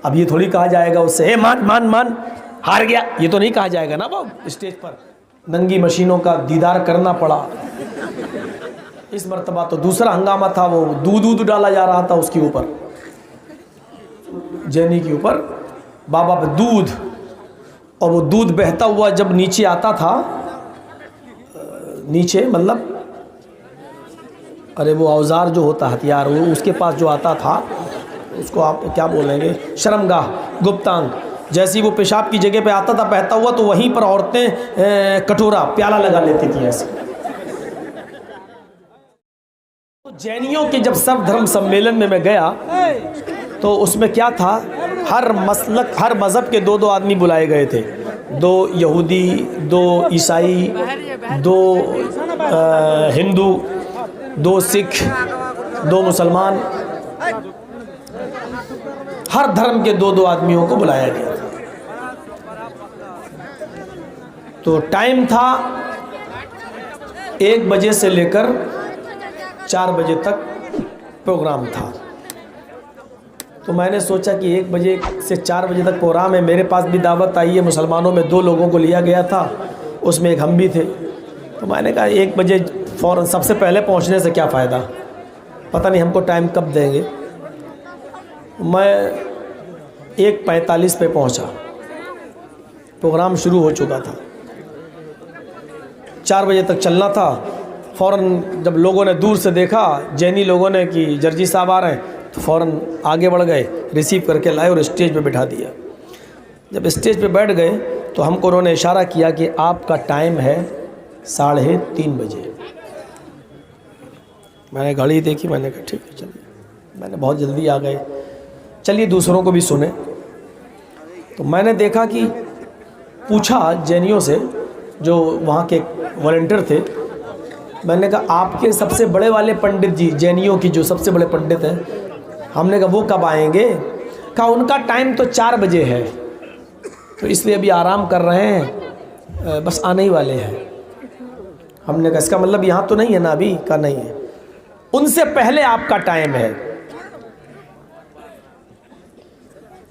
अब ये थोड़ी कहा जाएगा उससे हे मान मान मान हार गया, ये तो नहीं कहा जाएगा ना। वो स्टेज पर नंगी मशीनों का दीदार करना पड़ा। इस मर्तबा तो दूसरा हंगामा था, वो दूध डाला जा रहा था उसके ऊपर, जैनी के ऊपर, बाबा पे दूध, और वो दूध बहता हुआ जब नीचे आता था, नीचे मतलब अरे वो औजार जो होता हथियार, वो उसके पास जो आता था, उसको आप क्या बोलेंगे, शर्मगाह, गुप्तांग, जैसी वो पेशाब की जगह पे आता था बहता हुआ, तो वहीं पर औरतें कटोरा प्याला लगा लेती थी ऐसे। तो जैनियों के जब सर्वधर्म सम्मेलन में मैं गया तो उसमें क्या था, हर मसलक हर मज़हब के दो आदमी बुलाए गए थे, 2 यहूदी, 2 ईसाई, 2 हिंदू, 2 सिख, 2 मुसलमान, हर धर्म के 2 आदमियों को बुलाया गया था। तो टाइम था 1 बजे से लेकर 4 बजे तक प्रोग्राम था। तो मैंने सोचा कि 1 बजे से 4 बजे तक प्रोग्राम है, मेरे पास भी दावत आई है, मुसलमानों में 2 लोगों को लिया गया था, उसमें एक हम भी थे। तो मैंने कहा 1 बजे फ़ौरन सबसे पहले पहुंचने से क्या फ़ायदा, पता नहीं हमको टाइम कब देंगे। मैं 1:45 पे पहुंचा, प्रोग्राम शुरू हो चुका था, 4 बजे तक चलना था। फ़ौरन जब लोगों ने दूर से देखा, जैनी लोगों ने कि जर्जी साहब आ रहे हैं, तो फ़ौरन आगे बढ़ गए, रिसीव करके लाए और स्टेज पे बिठा दिया। जब स्टेज पे बैठ गए तो हमको उन्होंने इशारा किया कि आपका टाइम है 3:30 बजे। मैंने घड़ी देखी, मैंने कहा ठीक है चलिए, मैंने बहुत जल्दी आ गए, चलिए दूसरों को भी सुने। तो मैंने देखा कि पूछा जैनियों से, जो वहाँ के वॉलंटियर थे, मैंने कहा आपके सबसे बड़े वाले पंडित जी, जैनियों की जो सबसे बड़े पंडित हैं, हमने कहा वो कब आएंगे? कहा उनका टाइम तो 4 बजे है, तो इसलिए अभी आराम कर रहे हैं, बस आने ही वाले हैं। हमने कहा इसका मतलब यहाँ तो नहीं है ना अभी? का नहीं है, उनसे पहले आपका टाइम है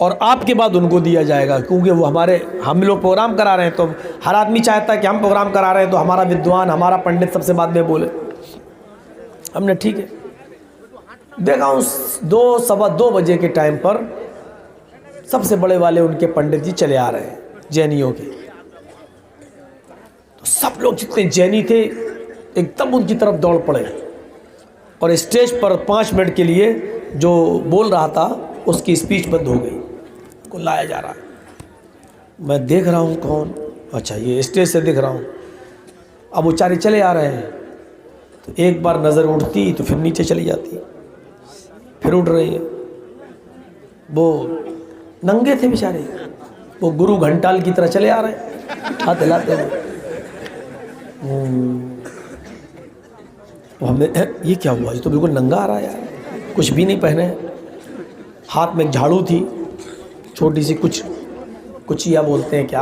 और आपके बाद उनको दिया जाएगा, क्योंकि वो हम लोग प्रोग्राम करा रहे हैं, तो हर आदमी चाहता है कि हम प्रोग्राम करा रहे हैं तो हमारा विद्वान, हमारा पंडित सबसे बाद में बोले। हमने ठीक है देखा, उस 2 सवा 2 बजे के टाइम पर सबसे बड़े वाले उनके पंडित जी चले आ रहे हैं जैनियों के। तो सब लोग जितने जैनी थे एकदम उनकी तरफ दौड़ पड़े और स्टेज पर 5 मिनट के लिए जो बोल रहा था उसकी स्पीच बंद हो गई, को लाया जा रहा है। मैं देख रहा हूँ कौन, अच्छा ये स्टेज से दिख रहा हूँ। अब वो चारे चले आ रहे हैं, तो एक बार नज़र उठती तो फिर नीचे चली जाती, फिर उठ रही है। वो नंगे थे बेचारे, वो गुरु घंटाल की तरह चले आ रहे हैं हाथ हिलाते हुए। हमने ये क्या हुआ, ये तो बिल्कुल नंगा आ रहा है यार, कुछ भी नहीं पहने, हाथ में झाड़ू थी छोटी सी, कुचिया बोलते हैं क्या।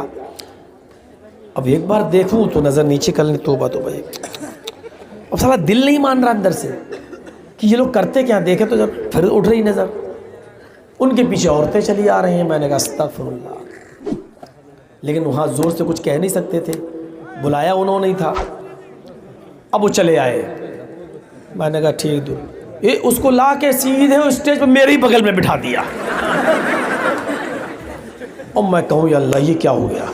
अब एक बार देखूं तो नज़र नीचे करने, तोबा तो भाई, अब साला दिल नहीं मान रहा अंदर से कि ये लोग करते क्या। देखे तो जब फिर उठ रही नज़र, उनके पीछे औरतें चली आ रही हैं। मैंने कहा अस्तगफुरुल्लाह, लेकिन वहाँ ज़ोर से कुछ कह नहीं सकते थे, बुलाया उन्होंने ही था। अब वो चले आए, मैंने कहा ठीक दो, ये उसको ला के सीधे स्टेज पर मेरे ही बगल में बिठा दिया। और मैं कहूँ या अल्लाह ये क्या हो गया।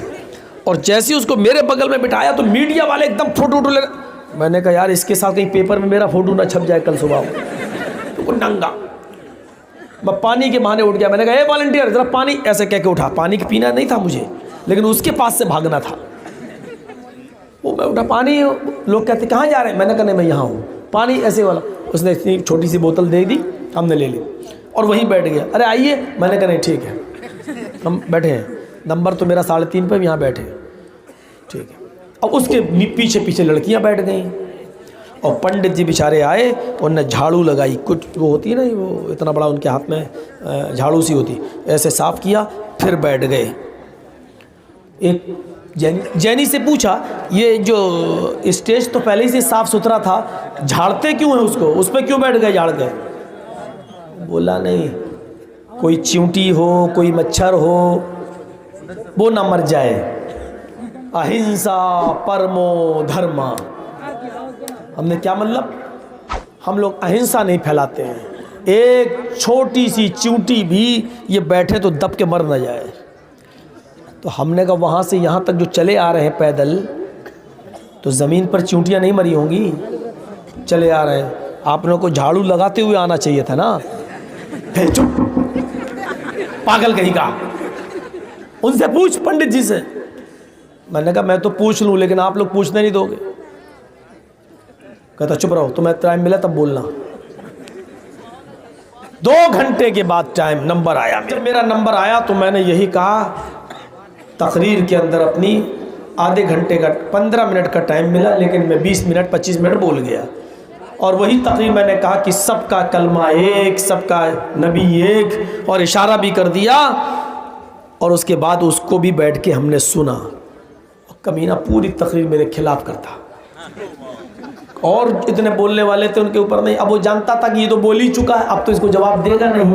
और जैसे ही उसको मेरे बगल में बिठाया तो मीडिया वाले एकदम फोटो ले। मैंने कहा यार इसके साथ कहीं पेपर में मेरा फोटो ना छप जाए कल सुबह। तो नंगा, मैं पानी के बहाने उठ गया। मैंने कहा ए वॉलंटियर जरा पानी, ऐसे कह के उठा। पानी पीना नहीं था मुझे, लेकिन उसके पास से भागना था। वो मैं उठा पानी, लोग कहते कहाँ जा रहे हैं, मैंने कहा नहीं मैं यहाँ हूँ, पानी ऐसे वाला। उसने इतनी छोटी सी बोतल दे दी, हमने ले ली और वहीं बैठ गया। अरे आइए, मैंने कहा नहीं ठीक है हम बैठे हैं, नंबर तो मेरा 3:30 पे, यहाँ बैठे ठीक है। अब उसके पीछे पीछे लड़कियां बैठ गईं और पंडित जी बेचारे आए, उनने झाड़ू लगाई, कुछ वो होती है ना, वो इतना बड़ा उनके हाथ में झाड़ू सी होती, ऐसे साफ़ किया, फिर बैठ गए। एक जैनी से पूछा ये जो स्टेज तो पहले ही से साफ़ सुथरा था, झाड़ते क्यों हैं उसको, उस पर क्यों बैठ गए झाड़ के? बोला नहीं कोई चींटी हो, कोई मच्छर हो, वो ना मर जाए। अहिंसा परमो धर्म। हमने क्या मतलब, हम लोग अहिंसा नहीं फैलाते हैं। एक छोटी सी चींटी भी ये बैठे तो दब के मर न जाए। तो हमने कहा वहाँ से यहाँ तक जो चले आ रहे हैं पैदल, तो ज़मीन पर चींटियाँ नहीं मरी होंगी, चले आ रहे हैं। आप लोगों को झाड़ू लगाते हुए आना चाहिए था ना। चुप, पागल कहीं का, उनसे पूछ पंडित जी से। मैंने कहा मैं तो पूछ लूँ, लेकिन आप लोग पूछने नहीं दोगे। कहता चुप रहो, तुम्हें टाइम मिला तब बोलना। 2 घंटे के बाद टाइम नंबर आया। जब मेरा नंबर आया तो मैंने यही कहा, तकरीर के अंदर अपनी आधे घंटे का 15 मिनट का टाइम मिला, लेकिन मैं 20 मिनट 25 मिनट बोल गया। और वही तकरीर मैंने कहा कि सबका कलमा एक, सबका नबी एक, और इशारा भी कर दिया। और उसके बाद उसको भी बैठ के हमने सुना। कमीना पूरी तकरीर मेरे खिलाफ करता, और इतने बोलने वाले थे उनके ऊपर नहीं। अब वो जानता था कि ये तो बोल ही चुका है, अब तो इसको जवाब देगा नहीं।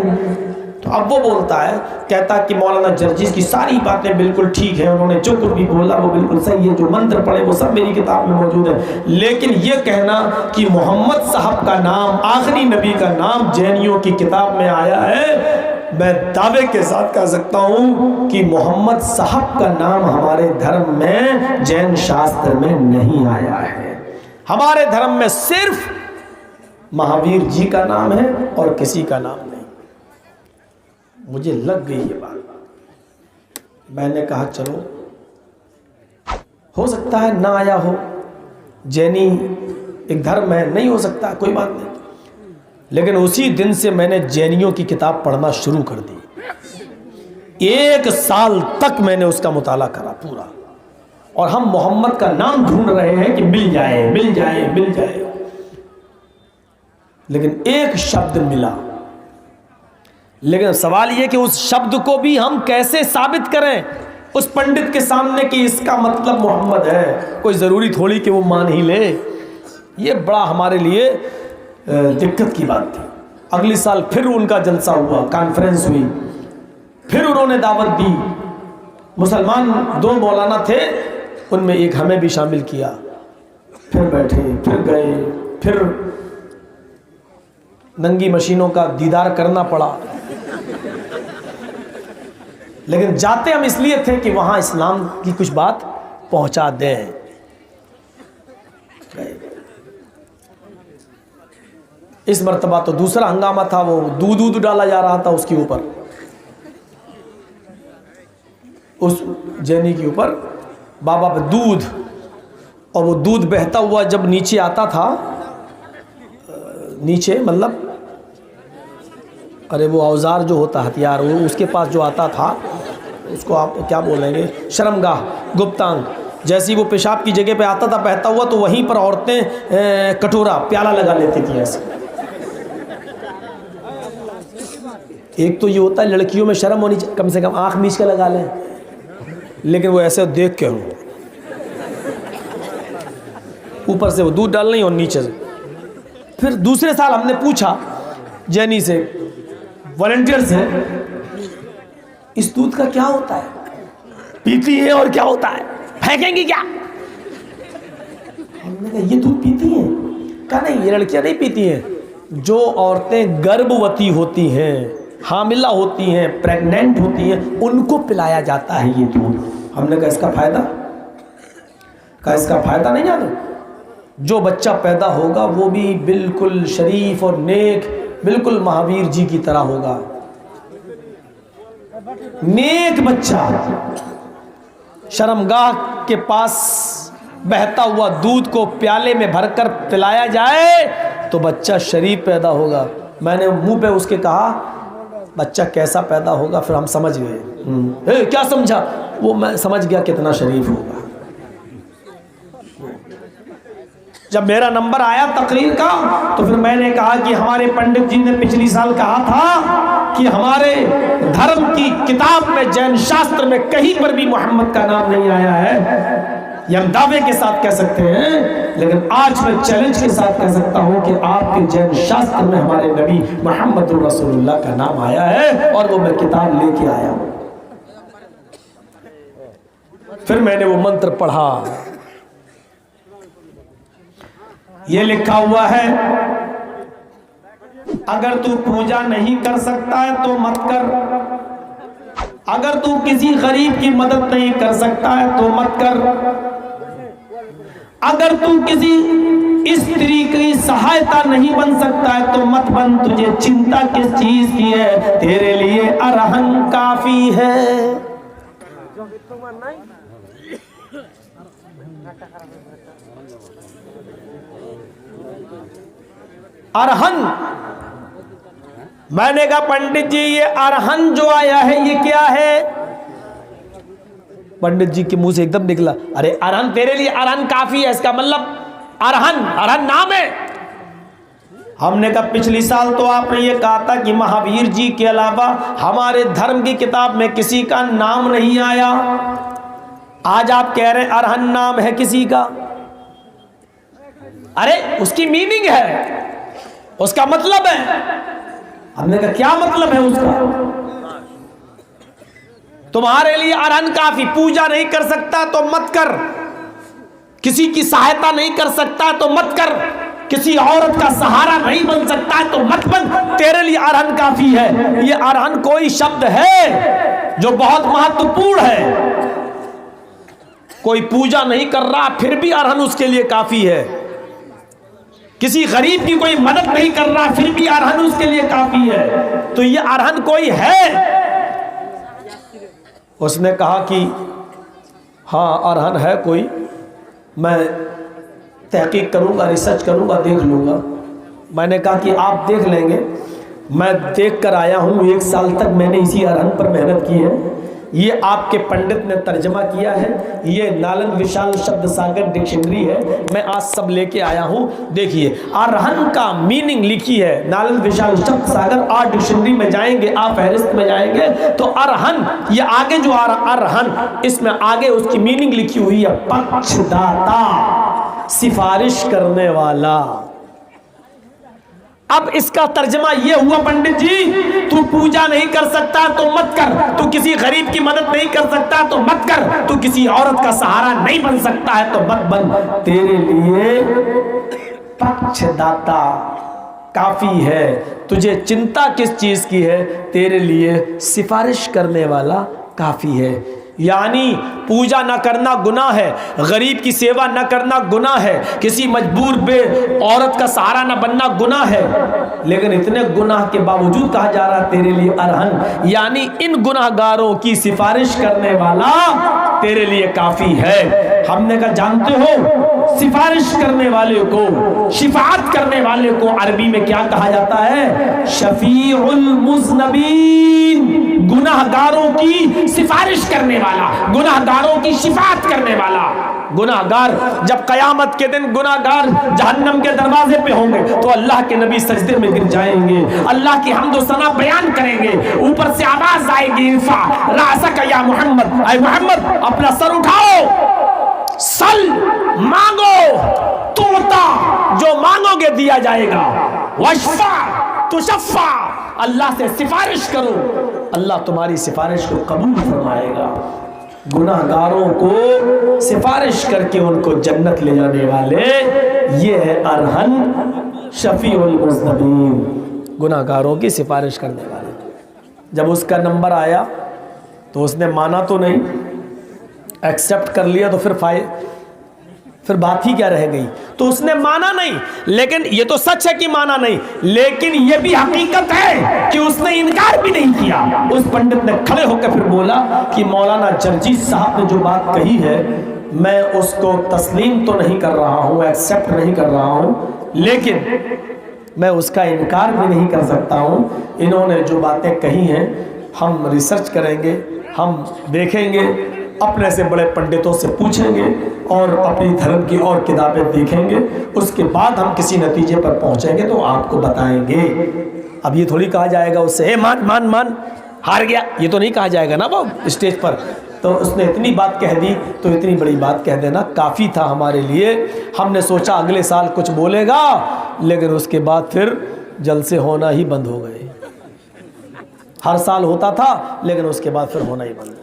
तो अब वो बोलता है, कहता कि मौलाना जर्जिस की सारी बातें बिल्कुल ठीक है, उन्होंने जो कुछ भी बोला वो बिल्कुल सही है, जो मंत्र पढ़े वो सब मेरी किताब में मौजूद है। लेकिन ये कहना कि मोहम्मद साहब का नाम, आखिरी नबी का नाम जैनियों की किताब में आया है, मैं दावे के साथ कह सकता हूँ कि मोहम्मद साहब का नाम हमारे धर्म में, जैन शास्त्र में नहीं आया है। हमारे धर्म में सिर्फ महावीर जी का नाम है और किसी का नाम नहीं। मुझे लग गई ये बात। मैंने कहा चलो, हो सकता है ना आया हो, जैनी एक धर्म है, नहीं हो सकता, कोई बात नहीं। लेकिन उसी दिन से मैंने जैनियों की किताब पढ़ना शुरू कर दी। 1 साल तक मैंने उसका मुताला करा पूरा, और हम मोहम्मद का नाम ढूंढ रहे हैं कि मिल जाए मिल जाए मिल जाए, लेकिन एक शब्द मिला। लेकिन सवाल यह कि उस शब्द को भी हम कैसे साबित करें उस पंडित के सामने कि इसका मतलब मोहम्मद है। कोई ज़रूरी थोड़ी कि वो मान ही ले। ये बड़ा हमारे लिए दिक्कत की बात थी। अगले साल फिर उनका जलसा हुआ, कॉन्फ्रेंस हुई, फिर उन्होंने दावत दी। मुसलमान 2 मौलाना थे, उनमें एक हमें भी शामिल किया। फिर बैठे, फिर गए, फिर नंगी मशीनों का दीदार करना पड़ा। लेकिन जाते हम इसलिए थे कि वहां इस्लाम की कुछ बात पहुंचा दें। इस मर्तबा तो दूसरा हंगामा था, वो दूध डाला जा रहा था उसके ऊपर, उस जैनी के ऊपर बाबा पे दूध। और वो दूध बहता हुआ जब नीचे आता था, नीचे मतलब अरे वो औजार जो होता हथियार, वो उसके पास जो आता था, उसको आप क्या बोलेंगे, शर्मगाह, गुप्तांग। जैसी वो पेशाब की जगह पे आता था बहता हुआ, तो वहीं पर औरतें कटोरा प्याला लगा लेती थी ऐसे। एक तो ये होता है लड़कियों में शर्म होनी चाहिए, कम से कम आँख मीच के लगा लें, लेकिन वो ऐसे देख के ऊपर से वो दूध डाल नहीं और नीचे से। फिर दूसरे साल हमने पूछा जैनी से, वॉलंटियर से, इस दूध का क्या होता है, पीती है और क्या होता है, फेंकेंगी क्या? हमने कहा ये दूध पीती हैं? कहा नहीं, ये लड़कियां नहीं पीती हैं। जो औरतें गर्भवती होती हैं, हामिला होती हैं, प्रेग्नेंट होती हैं, उनको पिलाया जाता है ये दूध। हमने कहा इसका फायदा? कहा इसका फायदा नहीं जाने। जो बच्चा पैदा होगा वो भी बिल्कुल शरीफ और नेक, बिल्कुल महावीर जी की तरह होगा। नेक बच्चा, शर्मगाह के पास बहता हुआ दूध को प्याले में भरकर पिलाया जाए तो बच्चा शरीफ पैदा होगा। मैंने मुंह पे उसके कहा बच्चा कैसा पैदा होगा, फिर हम समझ गए। क्या समझा? वो मैं समझ गया कितना शरीफ होगा। जब मेरा नंबर आया तकरीर का, तो फिर मैंने कहा कि हमारे पंडित जी ने पिछली साल कहा था कि हमारे धर्म की किताब में, जैन शास्त्र में कहीं पर भी मोहम्मद का नाम नहीं आया है। ये हम दावे के साथ कह सकते हैं, लेकिन आज मैं चैलेंज के साथ कह सकता हूं कि आपके जैन शास्त्र में हमारे नबी मोहम्मद रसूलुल्लाह का नाम आया है और वो मैं किताब लेके आया हूं। फिर मैंने वो मंत्र पढ़ा, ये लिखा हुआ है, अगर तू पूजा नहीं कर सकता है तो मत कर, अगर तू किसी गरीब की मदद नहीं कर सकता है तो मत कर, अगर तू किसी स्त्री की सहायता नहीं बन सकता है तो मत बन, तुझे चिंता किस चीज की है, तेरे लिए अरहन काफी है। अरहन, मैंने कहा पंडित जी ये अरहन जो आया है ये क्या है? पंडित जी के मुंह से एकदम निकला, अरे अरहन, तेरे लिए अरहन काफी है, इसका मतलब अरहन, अरहन नाम है। हमने कहा पिछली साल तो आपने ये कहा था कि महावीर जी के अलावा हमारे धर्म की किताब में किसी का नाम नहीं आया, आज आप कह रहे हैं अरहन नाम है किसी का। अरे उसकी मीनिंग है, उसका मतलब है। हमने कहा क्या मतलब है उसका? तुम्हारे लिए अरहन काफी, पूजा नहीं कर सकता तो मत कर, किसी की सहायता नहीं कर सकता तो मत कर, किसी औरत का सहारा नहीं बन सकता तो मत बन, तेरे लिए अरहन काफी है। ये अरहन कोई शब्द है जो बहुत महत्वपूर्ण है। कोई पूजा नहीं कर रहा फिर भी अरहन उसके लिए काफी है, किसी गरीब की कोई मदद नहीं कर रहा फिर भी अरहन उसके लिए काफी है। तो ये अरहन कोई है? उसने कहा कि हाँ अरहन है कोई, मैं तहकीक करूंगा, रिसर्च करूंगा, देख लूंगा। मैंने कहा कि आप देख लेंगे, मैं देख कर आया हूं, 1 साल तक मैंने इसी अरहन पर मेहनत की है। ये आपके पंडित ने तर्जमा किया है, ये नालंद विशाल शब्द सागर डिक्शनरी है, मैं आज सब लेके आया हूं। देखिए अरहन का मीनिंग लिखी है नालंद विशाल शब्द सागर, आप डिक्शनरी में जाएंगे, आप फहरिस्त में जाएंगे तो अरहन, ये आगे जो आ रहा अरहन, इसमें आगे उसकी मीनिंग लिखी हुई है पक्षदाता, सिफारिश करने वाला। अब इसका तर्जमा ये हुआ पंडित जी, तू पूजा नहीं कर सकता तो मत कर, तू किसी गरीब की मदद नहीं कर सकता तो मत कर, तू किसी औरत का सहारा नहीं बन सकता है तो मत बन, तेरे लिए पक्षदाता काफी है, तुझे चिंता किस चीज की है, तेरे लिए सिफारिश करने वाला काफी है। यानी पूजा न करना गुनाह है, गरीब की सेवा न करना गुनाह है, किसी मजबूर बे औरत का सहारा न बनना गुनाह है, लेकिन इतने गुनाह के बावजूद कहा जा रहा है तेरे लिए अरहन, यानी इन गुनाहगारों की सिफारिश करने वाला तेरे लिए काफी है। हमने कहा जानते हो सिफारिश करने वाले को, शिफाअत करने वाले को अरबी में क्या कहा जाता है? शफीउल मुज़नबीन, गुनाहगारों की सिफारिश करने वाला, गुनाहगारों की शिफाअत करने वाला। गुनाहगार जब कयामत के दिन गुनाहगार जहन्नम के दरवाजे पे होंगे तो अल्लाह के नबी सजदे में गिर जाएंगे, अल्लाह की हम्द व सना बयान करेंगे, ऊपर से आवाज आएगी इरफा रासक या मोहम्मद, ऐ मोहम्मद अपना सर उठाओ, सल मांगो, तोता जो मांगोगे दिया जाएगा, वशफा तुशफ़ा, अल्लाह से सिफारिश करो, अल्लाह तुम्हारी सिफारिश को कबूल फरमाएगा। गुनाहगारों को सिफारिश करके उनको जन्नत ले जाने वाले ये है अरहन, शफीउल मुज़नबीन, गुनाहगारों की सिफारिश करने वाले। जब उसका नंबर आया तो उसने माना तो नहीं, एक्सेप्ट कर लिया तो फिर बात ही क्या रह गई? तो उसने माना नहीं, लेकिन ये तो सच है कि माना नहीं, लेकिन ये भी हकीकत है कि उसने इनकार भी नहीं किया। उस पंडित ने खड़े होकर फिर बोला कि मौलाना जर्जी साहब ने जो बात कही है मैं उसको तस्लीम तो नहीं कर रहा हूँ, एक्सेप्ट नहीं कर रहा हूँ, लेकिन मैं उसका इनकार भी नहीं कर सकता हूँ। इन्होंने जो बातें कही हैं हम रिसर्च करेंगे, हम देखेंगे, अपने से बड़े पंडितों से पूछेंगे और अपनी धर्म की और किताबें देखेंगे, उसके बाद हम किसी नतीजे पर पहुंचेंगे तो आपको बताएंगे। अब ये थोड़ी कहा जाएगा उससे ए मान मान मान हार गया, ये तो नहीं कहा जाएगा ना वो स्टेज पर। तो उसने इतनी बात कह दी, तो इतनी बड़ी बात कह देना काफ़ी था हमारे लिए। हमने सोचा अगले साल कुछ बोलेगा, लेकिन उसके बाद फिर जलसे होना ही बंद हो गए। हर साल होता था, लेकिन उसके बाद फिर होना ही बंद।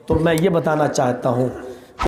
तो मैं ये बताना चाहता हूँ